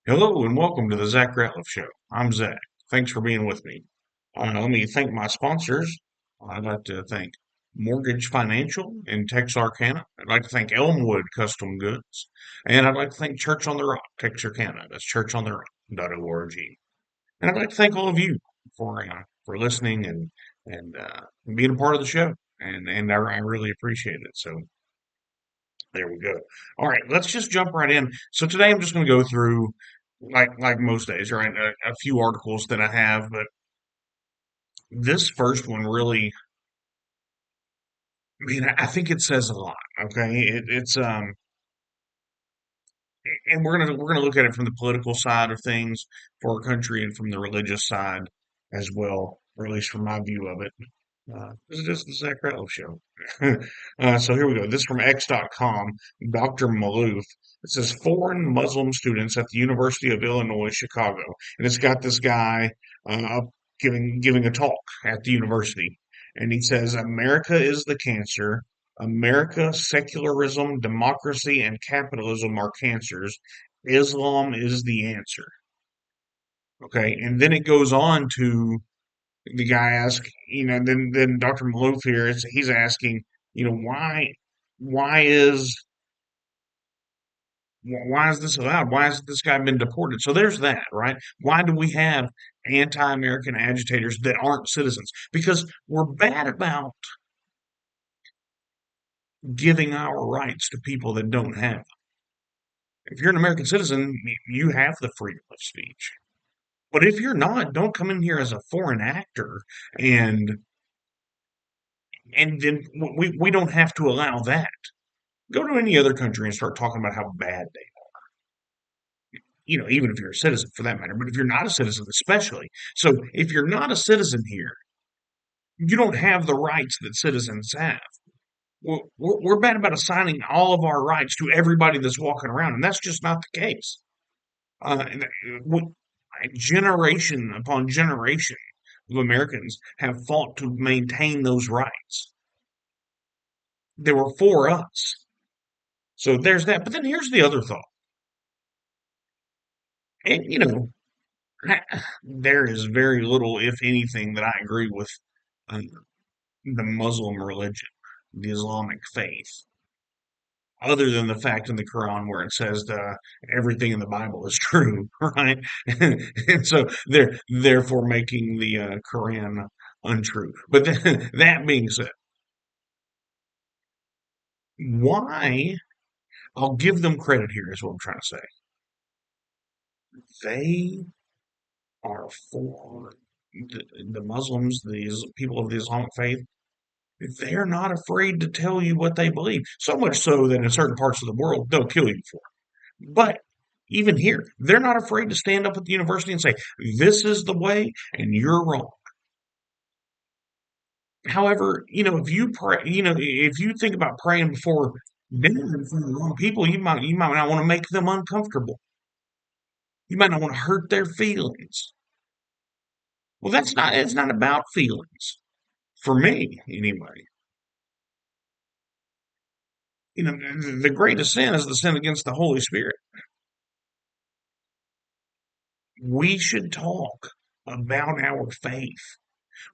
Hello and welcome to the Zach Ratliff Show. I'm Zach. Thanks for being with me. Let me thank my sponsors. I'd like to thank Mortgage Financial in Texarkana. I'd like to thank Elmwood Custom Goods. And I'd like to thank Church on the Rock, Texarkana. That's churchontherock.org. And I'd like to thank all of you for listening and being a part of the show. And I really appreciate it. So there we go. All right, let's just jump right in. So today I'm just going to go through, like most days, right? A few articles that I have, but this first one really, I think it says a lot. Okay, and we're gonna look at it from the political side of things for our country and from the religious side as well, or at least from my view of it. This is just the Zach Ratliff Show. So here we go. This is from X.com, Dr. Malouf. It says foreign Muslim students at the University of Illinois, Chicago. And it's got this guy up giving a talk at the university. And he says, America is the cancer. America, secularism, democracy, and capitalism are cancers. Islam is the answer. Okay. And then it goes on to the guy asks, then Dr. Maloof here he's asking, why is why is this allowed? Why has this guy been deported? So there's that, right? Why do we have anti-American agitators that aren't citizens? Because we're bad about giving our rights to people that don't have them. If you're an American citizen, you have the freedom of speech. But if you're not, don't come in here as a foreign actor and then we don't have to allow that. Go to any other country and start talking about how bad they are. Even if you're a citizen for that matter, but if you're not a citizen, especially. So if you're not a citizen here, you don't have the rights that citizens have. We're bad about assigning all of our rights to everybody that's walking around, and that's just not the case. Generation upon generation of Americans have fought to maintain those rights. They were for us. So there's that. But then here's the other thought. And, there is very little, if anything, that I agree with uh, the Muslim religion, the Islamic faith, other than the fact in the Quran where it says everything in the Bible is true, right? And so they're therefore making the Quran untrue. But that being said, why? I'll give them credit here, is what I'm trying to say. They are for the Muslims, the people of the Islamic faith. They're not afraid to tell you what they believe. So much so that in certain parts of the world, they'll kill you for it. But even here, they're not afraid to stand up at the university and say, this is the way and you're wrong. However, if you pray, if you think about praying before dinner in front of the wrong people, you might not want to make them uncomfortable. You might not want to hurt their feelings. Well, it's not about feelings. For me, anyway. The greatest sin is the sin against the Holy Spirit. We should talk about our faith.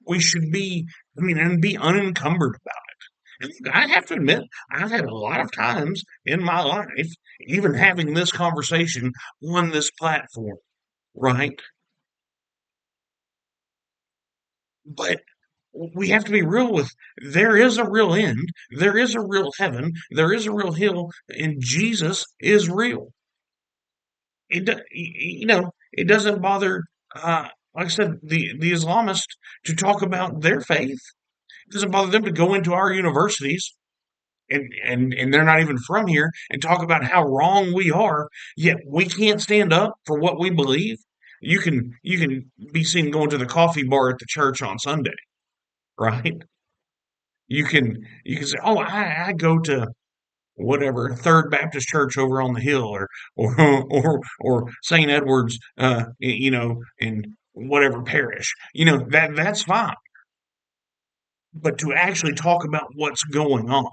We should be, and be unencumbered about it. And I have to admit, I've had a lot of times in my life, even having this conversation on this platform, right? But we have to be real with there is a real end, there is a real heaven, there is a real hell, and Jesus is real. It doesn't bother, like I said, the Islamists to talk about their faith. It doesn't bother them to go into our universities and they're not even from here and talk about how wrong we are. Yet we can't stand up for what we believe. You can be seen going to the coffee bar at the church on Sunday, right? You can say, "Oh, I go to whatever Third Baptist Church over on the hill, or St. Edward's, in whatever parish." That's fine. But to actually talk about what's going on,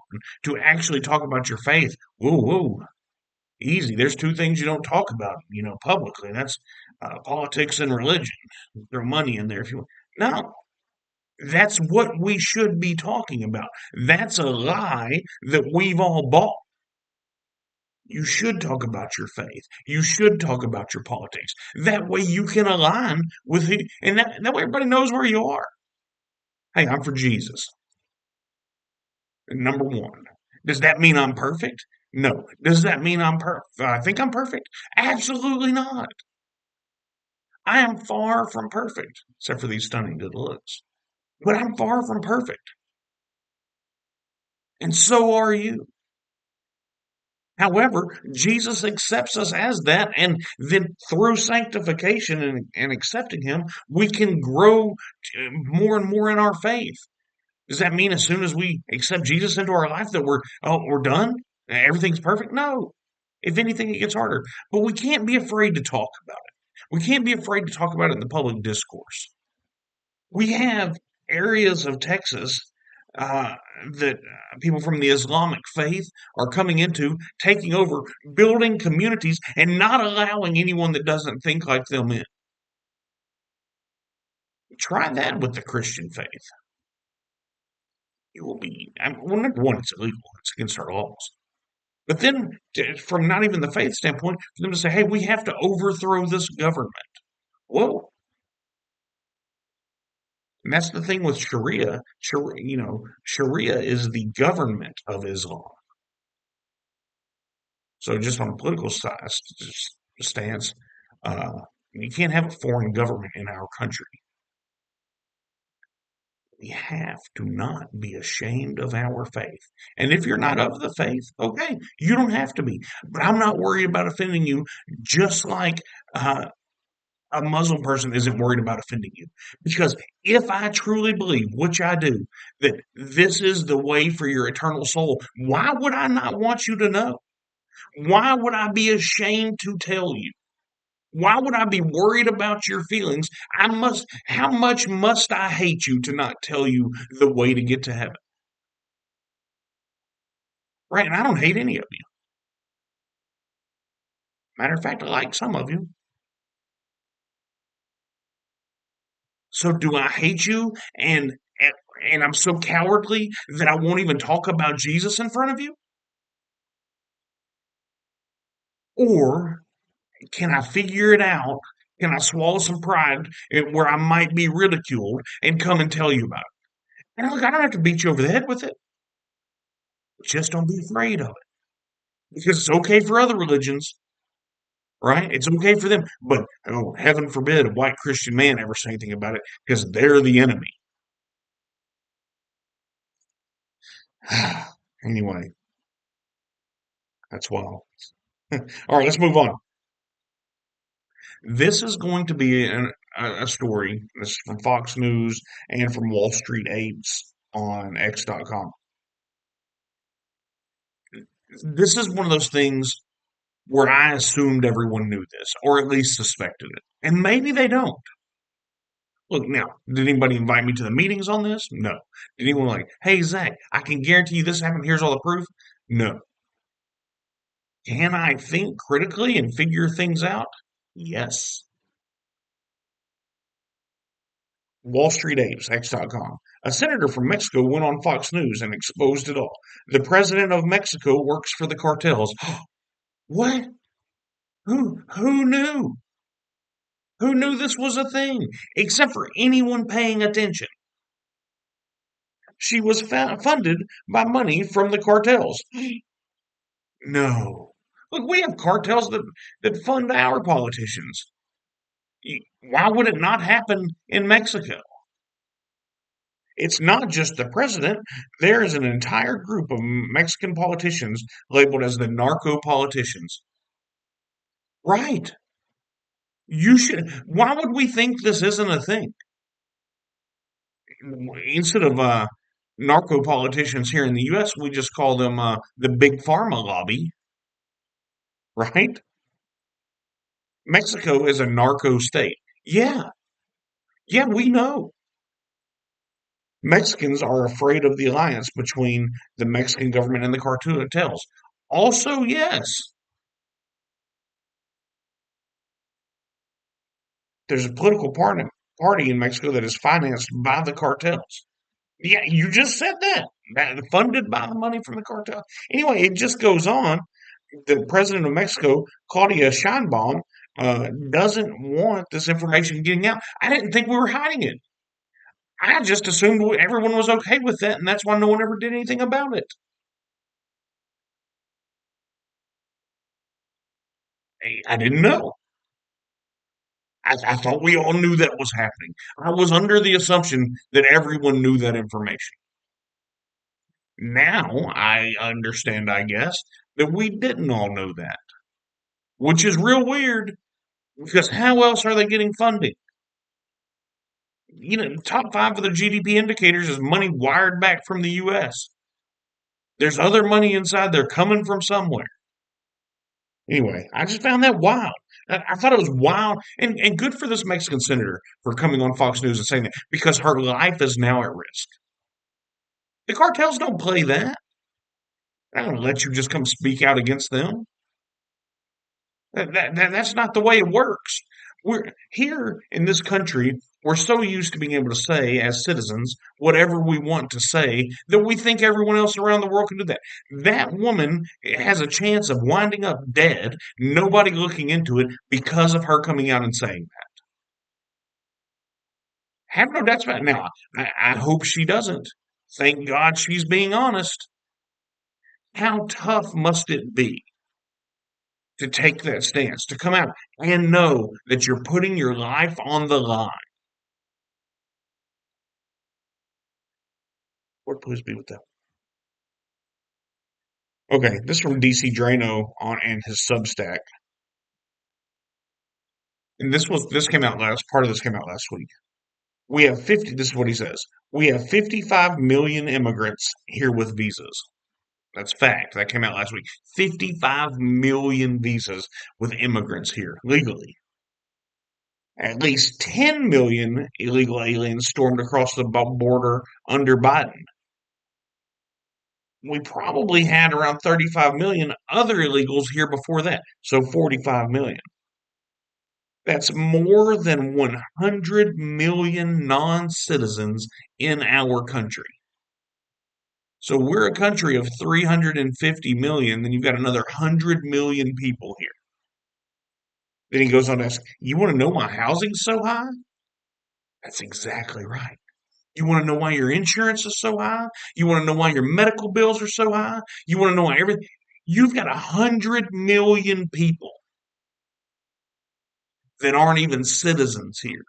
to actually talk about your faith, whoa, whoa, Easy. There's two things you don't talk about, publicly. And that's politics and religion. Throw money in there if you want. No, that's what we should be talking about. That's a lie that we've all bought. You should talk about your faith. You should talk about your politics. That way you can align with it, and that way everybody knows where you are. Hey, I'm for Jesus. Number one. Does that mean I'm perfect? No. Does that mean I think I'm perfect? Absolutely not. I am far from perfect, except for these stunning good looks. But I'm far from perfect, and so are you. However, Jesus accepts us as that, and then through sanctification and accepting Him, we can grow more and more in our faith. Does that mean as soon as we accept Jesus into our life that we're done? Everything's perfect? No. If anything, it gets harder. But we can't be afraid to talk about it. We can't be afraid to talk about it in the public discourse. We have areas of Texas uh, that people from the Islamic faith are coming into, taking over, building communities, and not allowing anyone that doesn't think like them in. Try that with the Christian faith. You will be, well, number one, it's illegal, it's against our laws. But then, from not even the faith standpoint, for them to say, hey, we have to overthrow this government. Whoa. And that's the thing with Sharia. Sharia is the government of Islam. So just on a political stance, uh, you can't have a foreign government in our country. We have to not be ashamed of our faith. And if you're not of the faith, okay, you don't have to be. But I'm not worried about offending you, just like uh, a Muslim person isn't worried about offending you. Because if I truly believe, which I do, that this is the way for your eternal soul, why would I not want you to know? Why would I be ashamed to tell you? Why would I be worried about your feelings? How much must I hate you to not tell you the way to get to heaven? Right? And I don't hate any of you. Matter of fact, I like some of you. So do I hate you and I'm so cowardly that I won't even talk about Jesus in front of you? Or can I figure it out? Can I swallow some pride where I might be ridiculed and come and tell you about it? And look, I don't have to beat you over the head with it. Just don't be afraid of it. Because it's okay for other religions, right? It's okay for them. But oh, heaven forbid a white Christian man ever say anything about it because they're the enemy. Anyway, that's wild. All right, let's move on. This is going to be a story. This is from Fox News and from Wall Street Apes on X.com. This is one of those things where I assumed everyone knew this, or at least suspected it. And maybe they don't. Look, now, did anybody invite me to the meetings on this? No. Did anyone like, hey, Zach, I can guarantee you this happened. Here's all the proof? No. Can I think critically and figure things out? Yes. Wall Street Apes, X.com. A senator from Mexico went on Fox News and exposed it all. The president of Mexico works for the cartels. What? Who knew? Who knew this was a thing? Except for anyone paying attention. She was funded by money from the cartels. No. Look, we have cartels that fund our politicians. Why would it not happen in Mexico? It's not just the president. There is an entire group of Mexican politicians labeled as the narco politicians. Right. You should. Why would we think this isn't a thing? Instead of narco politicians here in the U.S., we just call them the big pharma lobby, right? Mexico is a narco state. Yeah, yeah, we know. Mexicans are afraid of the alliance between the Mexican government and the cartels. Also, yes. There's a political party in Mexico that is financed by the cartels. Yeah, you just said that. Funded by the money from the cartel. Anyway, it just goes on. The president of Mexico, Claudia Sheinbaum, doesn't want this information getting out. I didn't think we were hiding it. I just assumed everyone was okay with that, and that's why no one ever did anything about it. I didn't know. I thought we all knew that was happening. I was under the assumption that everyone knew that information. Now I understand, I guess, that we didn't all know that, which is real weird because how else are they getting funding? Top five of the GDP indicators is money wired back from the US. There's other money inside there coming from somewhere. Anyway, I just found that wild. I thought it was wild and good for this Mexican senator for coming on Fox News and saying that because her life is now at risk. The cartels don't play that. They're not going to let you just come speak out against them. That's not the way it works. We're here in this country. We're so used to being able to say, as citizens, whatever we want to say that we think everyone else around the world can do that. That woman has a chance of winding up dead, nobody looking into it because of her coming out and saying that. Have no doubts about it. Now, I hope she doesn't. Thank God she's being honest. How tough must it be to take that stance, to come out and know that you're putting your life on the line? Lord, please be with them. Okay, this is from DC Drano on and his Substack. And this came out last part of this came out last week. We have 50, this is what he says. We have 55 million immigrants here with visas. That's fact. That came out last week. 55 million visas with immigrants here legally. At least 10 million illegal aliens stormed across the border under Biden. We probably had around 35 million other illegals here before that. So 45 million. That's more than 100 million non-citizens in our country. So we're a country of 350 million, then you've got another 100 million people here. Then he goes on to ask, you want to know why housing's so high? That's exactly right. You want to know why your insurance is so high? You want to know why your medical bills are so high? You want to know why everything? You've got 100 million people that aren't even citizens here.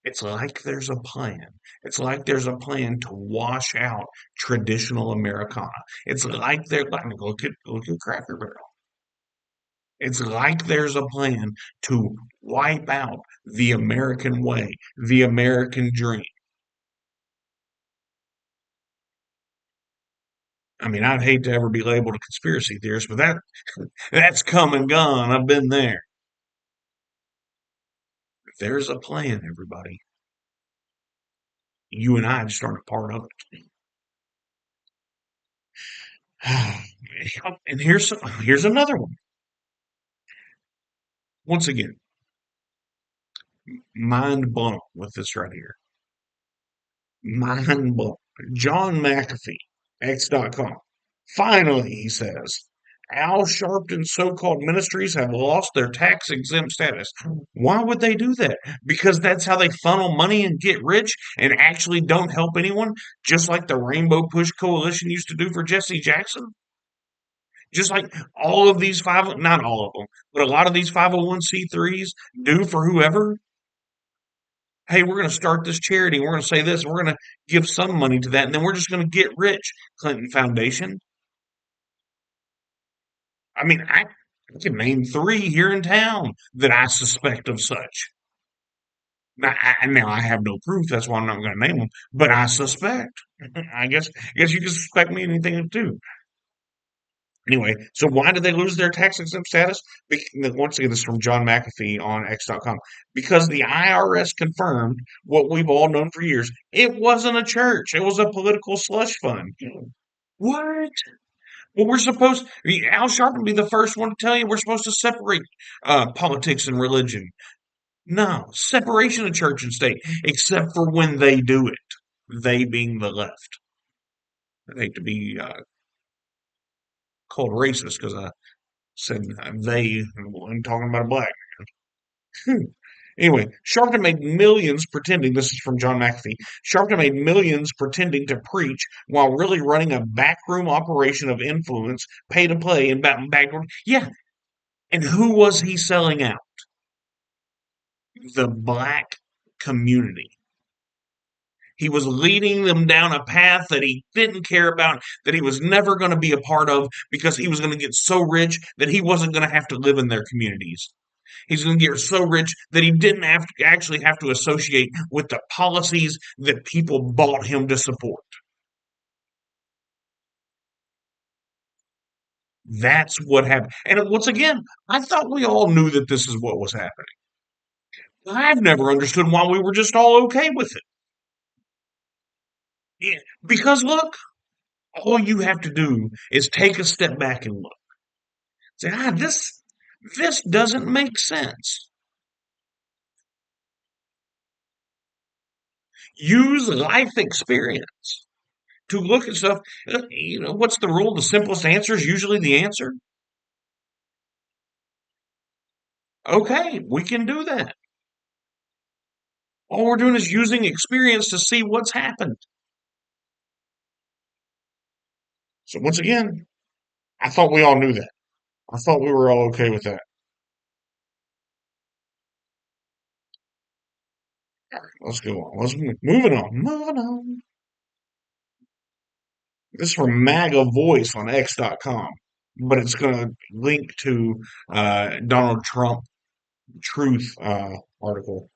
It's like there's a plan. It's like there's a plan to wash out traditional Americana. It's like they're like look at Cracker Barrel. It's like there's a plan to wipe out the American way, the American dream. I mean, I'd hate to ever be labeled a conspiracy theorist, but that's come and gone. I've been there. There's a plan, everybody. You and I just aren't a part of it. And here's another one. Once again, mind blown with this right here. Mind blown. John McAfee, X.com. Finally, he says, Al Sharpton's so-called ministries have lost their tax-exempt status. Why would they do that? Because that's how they funnel money and get rich and actually don't help anyone, just like the Rainbow Push Coalition used to do for Jesse Jackson? Just like all of these not all of them, but a lot of these 501c3s do for whoever. Hey, we're going to start this charity. We're going to say this. We're going to give some money to that. And then we're just going to get rich. Clinton Foundation. I mean, I can name three here in town that I suspect of such. Now I have no proof. That's why I'm not going to name them. But I suspect. I guess you can suspect me anything too. Anyway, so why did they lose their tax exempt status? Once again, this is from John McAfee on X.com. Because the IRS confirmed what we've all known for years. It wasn't a church. It was a political slush fund. What? Well, we're supposed Al Sharpton be the first one to tell you we're supposed to separate politics and religion. No, separation of church and state, except for when they do it. They being the left. I hate to be called racist because I said they when talking about a black. Hmm. Anyway, Sharpton made millions pretending, this is from John McAfee. Sharpton made millions pretending to preach while really running a backroom operation of influence, pay to play, and backdoor. Yeah, and who was he selling out? The black community. He was leading them down a path that he didn't care about, that he was never going to be a part of because he was going to get so rich that he wasn't going to have to live in their communities. He's going to get so rich that he didn't actually have to associate with the policies that people bought him to support. That's what happened. And once again, I thought we all knew that this is what was happening. I've never understood why we were just all okay with it. Yeah, because look, all you have to do is take a step back and look. Say, this doesn't make sense. Use life experience to look at stuff. What's the rule? The simplest answer is usually the answer. Okay, we can do that. All we're doing is using experience to see what's happened. So once again, I thought we all knew that. I thought we were all okay with that. All right, let's go on. Let's moving on. Moving on. This is from MAGA Voice on X.com, but it's going to link to Donald Trump Truth article.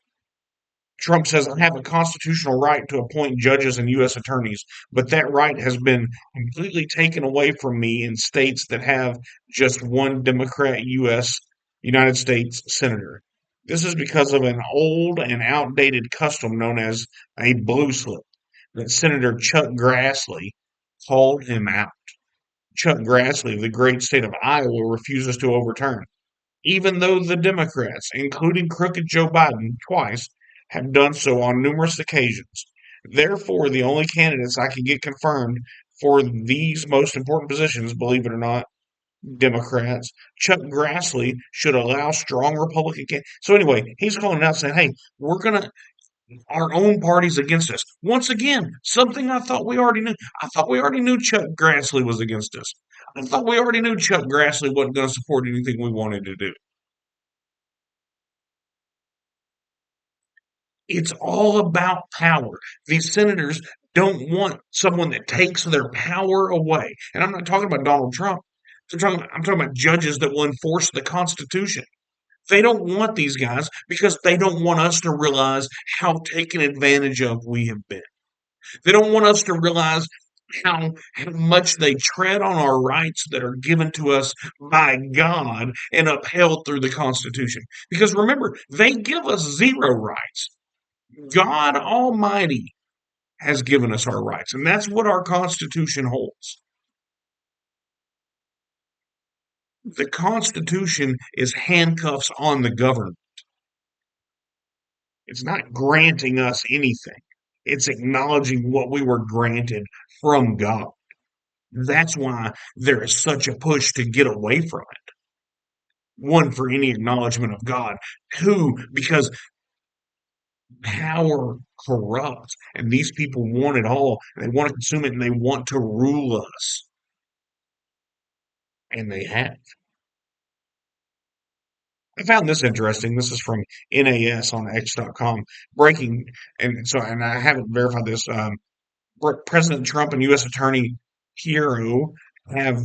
Trump says, I have a constitutional right to appoint judges and U.S. attorneys, but that right has been completely taken away from me in states that have just one Democrat United States senator. This is because of an old and outdated custom known as a blue slip that Senator Chuck Grassley called him out. Chuck Grassley of the great state of Iowa refuses to overturn even though the Democrats, including crooked Joe Biden twice, have done so on numerous occasions. Therefore, the only candidates I can get confirmed for these most important positions, believe it or not, Democrats, Chuck Grassley should allow strong Republican candidates. So anyway, he's calling out saying, hey, we're going to, our own party's against us. Once again, something I thought we already knew. I thought we already knew Chuck Grassley was against us. I thought we already knew Chuck Grassley wasn't going to support anything we wanted to do. It's all about power. These senators don't want someone that takes their power away. And I'm not talking about Donald Trump. I'm talking about judges that will enforce the Constitution. They don't want these guys because they don't want us to realize how taken advantage of we have been. They don't want us to realize how much they tread on our rights that are given to us by God and upheld through the Constitution. Because remember, they give us zero rights. God Almighty has given us our rights, and that's what our Constitution holds. The Constitution is handcuffs on the government. It's not granting us anything, it's acknowledging what we were granted from God. That's why there is such a push to get away from it. One, for any acknowledgement of God. Two, because power corrupts, and these people want it all. They want to consume it, and they want to rule us. And they have. I found this interesting. This is from NAS on X.com. Breaking, and I haven't verified this. President Trump and U.S. Attorney Hero have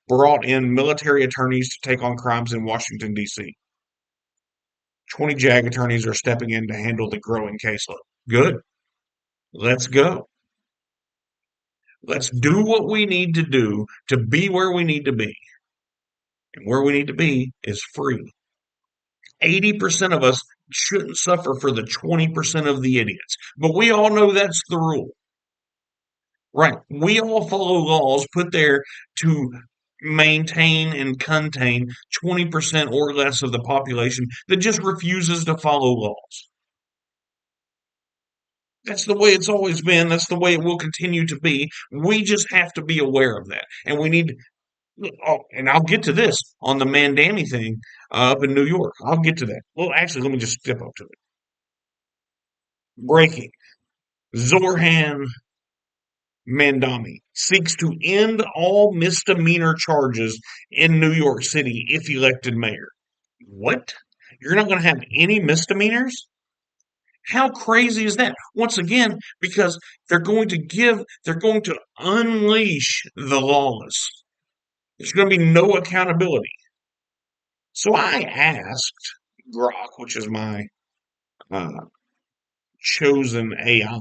brought in military attorneys to take on crimes in Washington, D.C. 20 JAG attorneys are stepping in to handle the growing caseload. Good. Let's go. Let's do what we need to do to be where we need to be. And where we need to be is free. 80% of us shouldn't suffer for the 20% of the idiots. But we all know that's the rule. Right. We all follow laws put there to maintain and contain 20% or less of the population that just refuses to follow laws. That's the way it's always been. That's the way it will continue to be. We just have to be aware of that. And we need, oh, and I'll get to this on the Mandami thing up in New York. I'll get to that. Well, actually, let me just step up to it. Breaking. Zorhan Mandami seeks to end all misdemeanor charges in New York City if elected mayor. What? You're not going to have any misdemeanors? How crazy is that? Once again, because they're going to unleash the lawless. There's going to be no accountability. So I asked Grok, which is my uh, chosen AI,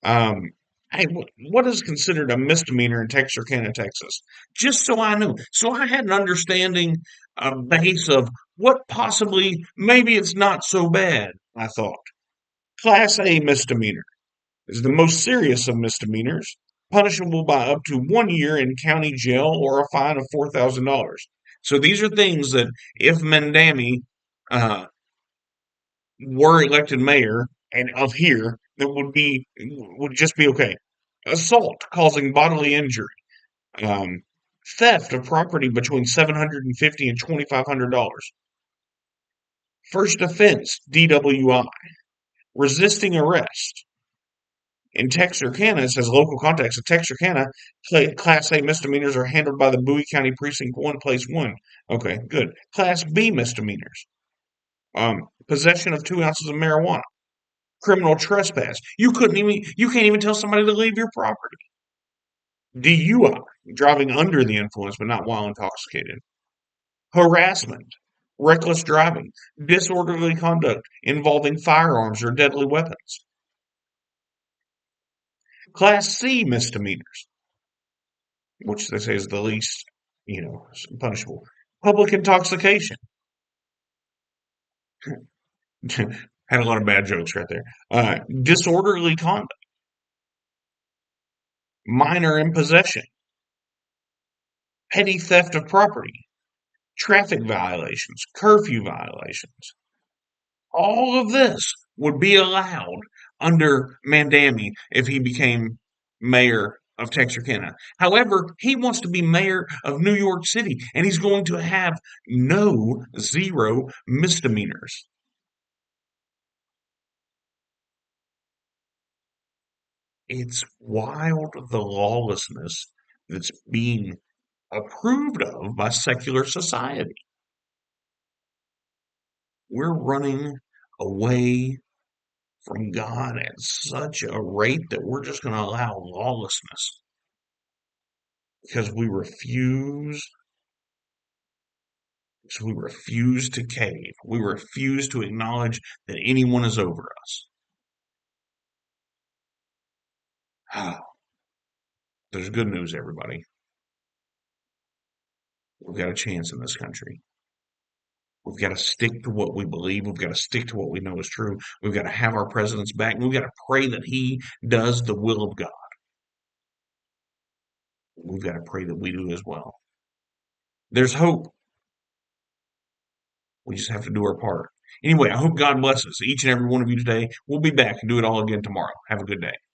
um, hey, what is considered a misdemeanor in Texarkana, Texas? Just so I knew. So I had an understanding, a base of what possibly, maybe it's not so bad, I thought. Class A misdemeanor is the most serious of misdemeanors, punishable by up to 1 year in county jail or a fine of $4,000. So these are things that if Mandami uh, were elected mayor and of here, that would just be okay. Assault causing bodily injury, um, theft of property between $750 and $2,500. First offense, DWI, resisting arrest. In Texarkana, it says local context. In Texarkana, Class A misdemeanors are handled by the Bowie County Precinct 1, Place 1. Okay, good. Class B misdemeanors. Possession of 2 ounces of marijuana. Criminal trespass. You can't even tell somebody to leave your property. DUI, driving under the influence but not while intoxicated. Harassment. Reckless driving. Disorderly conduct involving firearms or deadly weapons. Class C misdemeanors, which they say is the least, punishable. Public intoxication. Had a lot of bad jokes right there. Disorderly conduct. Minor in possession. Petty theft of property. Traffic violations. Curfew violations. All of this would be allowed under Mandami if he became mayor of Texarkana. However, he wants to be mayor of New York City, and he's going to have zero misdemeanors. It's wild the lawlessness that's being approved of by secular society. We're running away from God at such a rate that we're just going to allow lawlessness because we refuse to cave. We refuse to acknowledge that anyone is over us. There's good news, everybody. We've got a chance in this country. We've got to stick to what we believe. We've got to stick to what we know is true. We've got to have our presidents back. We've got to pray that he does the will of God. We've got to pray that we do as well. There's hope. We just have to do our part. Anyway, I hope God blesses each and every one of you today. We'll be back and do it all again tomorrow. Have a good day.